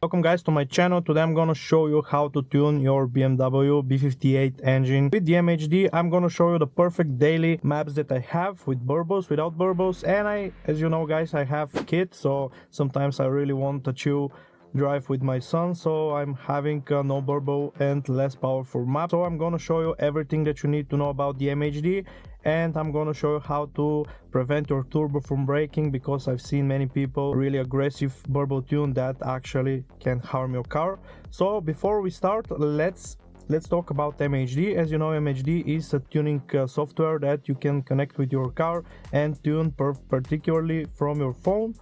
Welcome guys to my channel. Today I'm gonna show you how to tune your BMW B58 engine with the MHD. I'm gonna show you the perfect daily maps that I have with burbles, without burbles, and as you know guys, I have kids, so sometimes I really want to chill drive with my son, so I'm having no burble and less powerful map. So I'm gonna show you everything that you need to know about the MHD, and I'm gonna show you how to prevent your turbo from breaking, because I've seen many people really aggressive burble tune that actually can harm your car. So before we start, let's talk about MHD. As you know, MHD is a tuning software that you can connect with your car and tune particularly from your phone.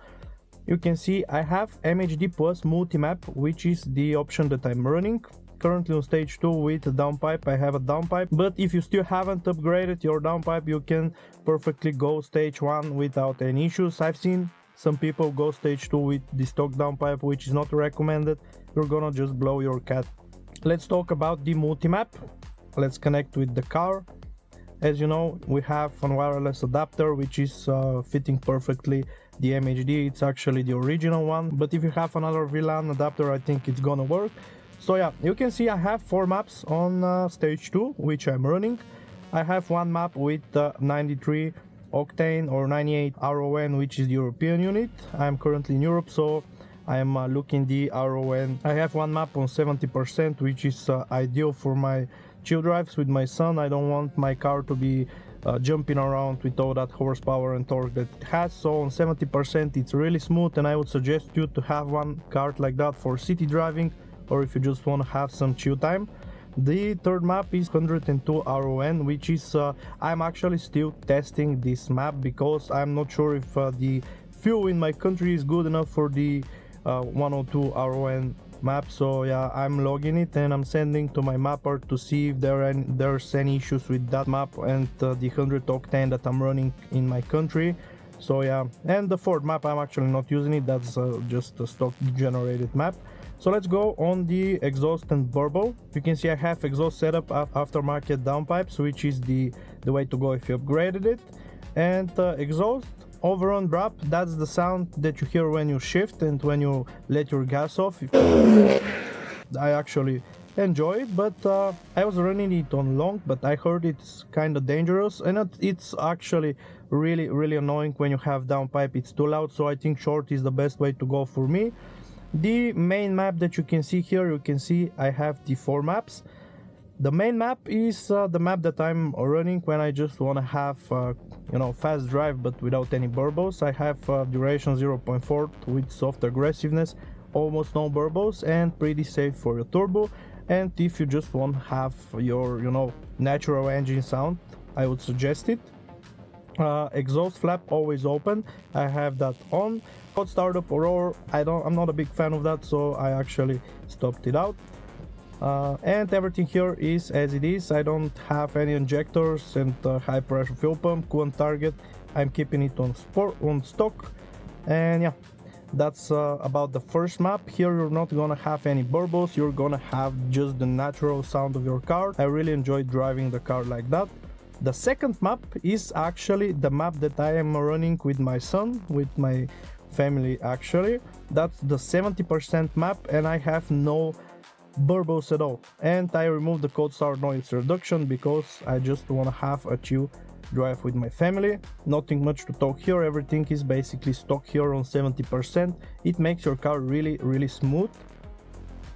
You can see I have MHD Plus multi-map, which is the option that I'm running. Currently on stage 2 with a downpipe, I have a downpipe, but if you still haven't upgraded your downpipe, you can perfectly go stage 1 without any issues. I've seen some people go stage 2 with the stock downpipe, which is not recommended. You're gonna just blow your cat. Let's talk about the multi-map. Let's connect with the car. As you know, we have a wireless adapter which is fitting perfectly the MHD. It's actually the original one, but if you have another VLAN adapter, I think it's gonna work. So yeah, you can see I have 4 maps on stage 2 which I'm running. I have one map with 93 octane or 98 RON, which is the European unit. I'm currently in Europe, so I'm looking the RON. I have one map on 70%, which is ideal for my chill drives with my son. I don't want my car to be jumping around with all that horsepower and torque that it has. So on 70% it's really smooth, and I would suggest you to have one card like that for city driving, or if you just want to have some chill time. The third map is 102 RON, which is I'm actually still testing this map because I'm not sure if the fuel in my country is good enough for the 102 RON map. So yeah, I'm logging it and I'm sending to my mapper to see if there's any issues with that map and the 100 octane that I'm running in my country. So yeah, and the fourth map I'm actually not using it, that's just a stock generated map. So let's go on the exhaust and burble. You can see I have exhaust setup aftermarket downpipes, which is the way to go if you upgraded it. And exhaust overrun drop, that's the sound that you hear when you shift and when you let your gas off. I actually enjoy it, but I was running it on long, but I heard it's kind of dangerous, and it's actually really annoying when you have downpipe. It's too loud, so I think short is the best way to go for me. The main map that you can see here, you can see I have the 4 maps. The main map is the map that I'm running when I just want to have you know, fast drive but without any burbles. I have duration 0.4 with soft aggressiveness, almost no burbles, and pretty safe for your turbo. And if you just want to have your, you know, natural engine sound, I would suggest it. Exhaust flap always open, I have that on. Hot startup or roar, I'm not a big fan of that, so I actually stopped it out. And everything here is as it is. I don't have any injectors and high pressure fuel pump, coolant target. I'm keeping it on stock. And yeah, that's about the first map. Here you're not gonna have any burbles, you're gonna have just the natural sound of your car. I really enjoy driving the car like that. The second map is actually the map that I am running with my son, with my family actually. That's the 70% map, and I have no burbles at all, and I removed the cold start noise reduction because I just want to have a chill drive with my family. Nothing much to talk here, everything is basically stock here on 70%. It makes your car really smooth.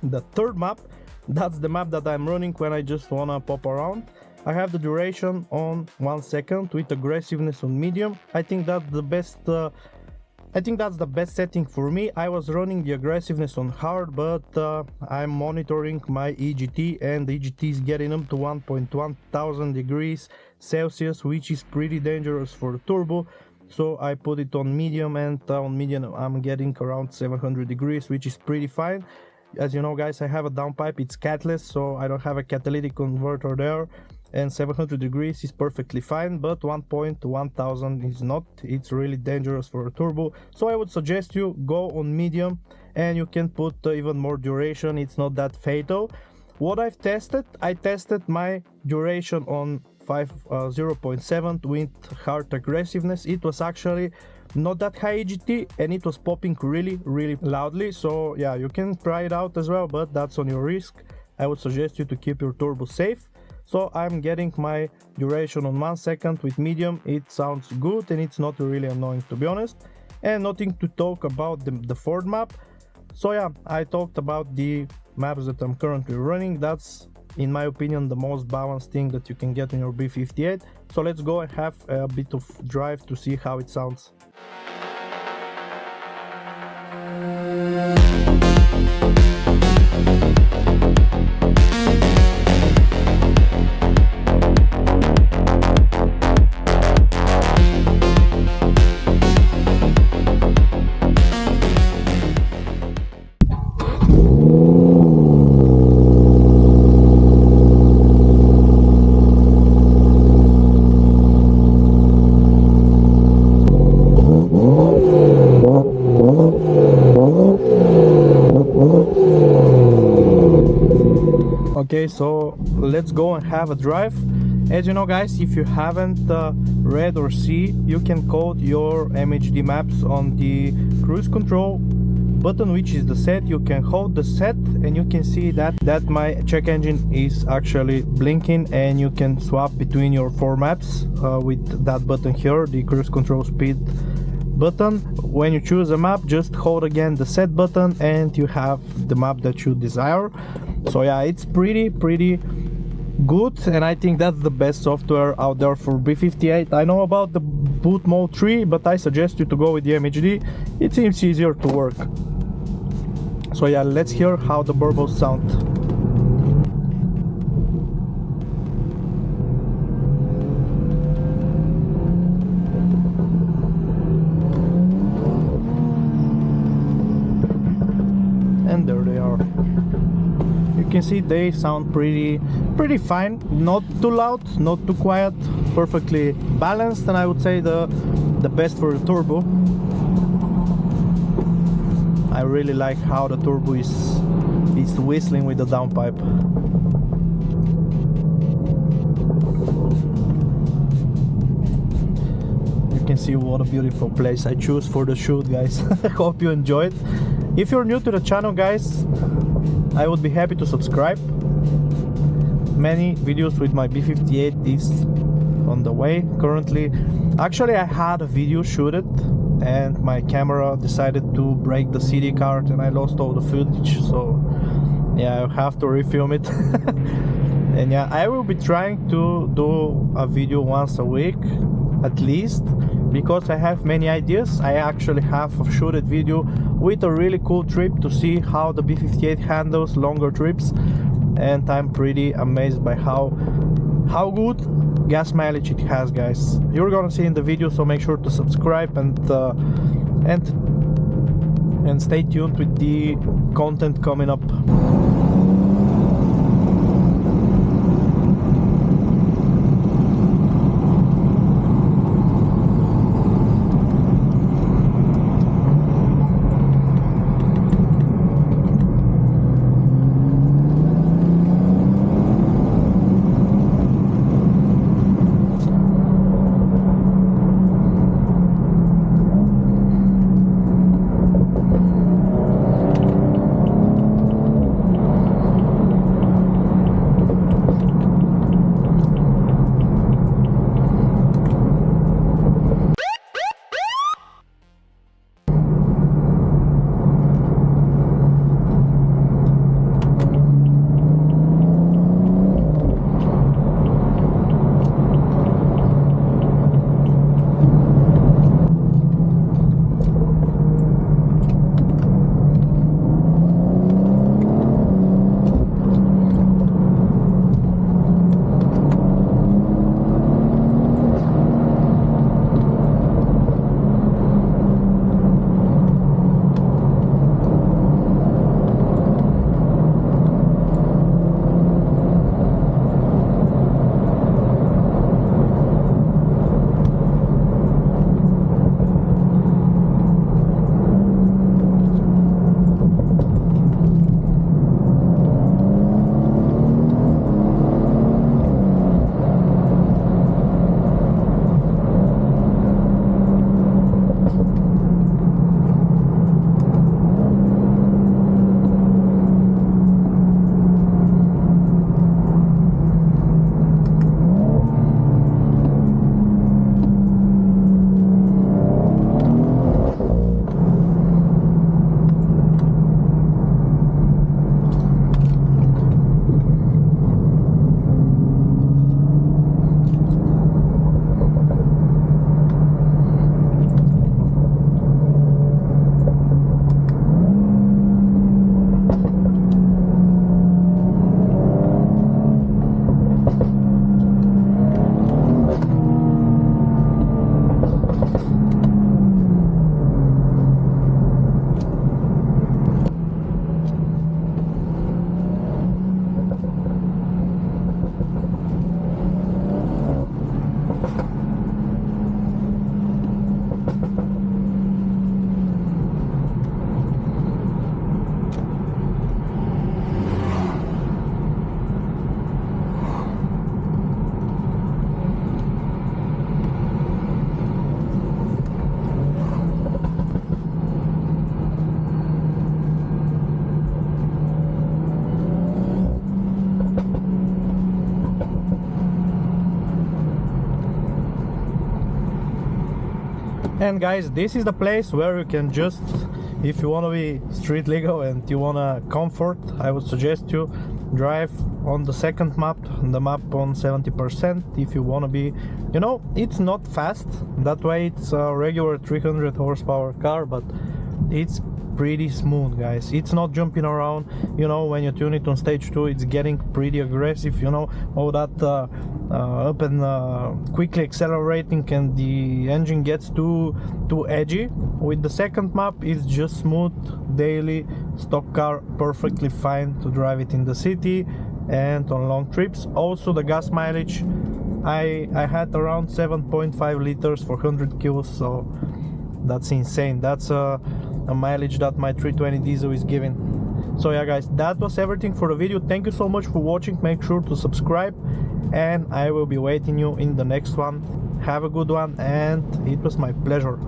The third map, that's the map that I'm running when I just want to pop around. I have the duration on 1 second with aggressiveness on medium. I think that's the best setting for me. I was running the aggressiveness on hard, but I'm monitoring my EGT, and the EGT is getting up to 1.1 thousand degrees Celsius, which is pretty dangerous for the turbo. So I put it on medium, and on medium I'm getting around 700 degrees, which is pretty fine. As you know guys, I have a downpipe, it's catless, so I don't have a catalytic converter there, and 700 degrees is perfectly fine, but 1.1 thousand is not. It's really dangerous for a turbo, so I would suggest you go on medium, and you can put even more duration. It's not that fatal. What I tested my duration on 0.7 with hard aggressiveness. It was actually not that high EGT and it was popping really loudly. So yeah, you can try it out as well, but that's on your risk. I would suggest you to keep your turbo safe. So I'm getting my duration on 1 second with medium. It sounds good and it's not really annoying, to be honest. And nothing to talk about the Ford map. So yeah, I talked about the maps that I'm currently running. That's, in my opinion, the most balanced thing that you can get on your B58. So let's go and have a bit of drive to see how it sounds. Okay, so let's go and have a drive. As you know, guys, if you haven't read or see, you can code your MHD maps on the cruise control button, which is the set. You can hold the set and you can see that my check engine is actually blinking, and you can swap between your 4 maps with that button here, the cruise control speed button. When you choose a map, just hold again the set button and you have the map that you desire. So yeah, it's pretty good, and I think that's the best software out there for B58. I know about the boot mode 3, but I suggest you to go with the MHD. It seems easier to work. So yeah, let's hear how the burbles sound. And there they are. You can see they sound pretty fine, not too loud, not too quiet, perfectly balanced, and I would say the best for the turbo. I really like how the turbo is whistling with the downpipe. You can see what a beautiful place I choose for the shoot, guys. I hope you enjoy it. If you're new to the channel, guys, I would be happy to subscribe. Many videos with my B58 is on the way currently. Actually, I had a video shooted and my camera decided to break the CD card and I lost all the footage, so yeah, I have to refilm it. And yeah, I will be trying to do a video once a week at least, because I have many ideas. I actually have a shooted video with a really cool trip to see how the B58 handles longer trips, and I'm pretty amazed by how good gas mileage it has, guys. You're gonna see in the video, so make sure to subscribe and stay tuned with the content coming up. And guys, this is the place where you can just, if you want to be street legal and you want to comfort, I would suggest you drive on the second map, the map on 70%. If you want to be, you know, it's not fast, that way it's a regular 300 horsepower car, but it's pretty smooth, guys. It's not jumping around, you know. When you tune it on stage 2, it's getting pretty aggressive, you know, all that up and quickly accelerating, and the engine gets too edgy. With the second map, it's just smooth, daily stock car, perfectly fine to drive it in the city and on long trips. Also the gas mileage, I had around 7.5 liters for 100 kills, so that's insane. That's a mileage that my 320 diesel is giving. So yeah guys, that was everything for the video. Thank you so much for watching. Make sure to subscribe, and I will be waiting you in the next one. Have a good one, and it was my pleasure.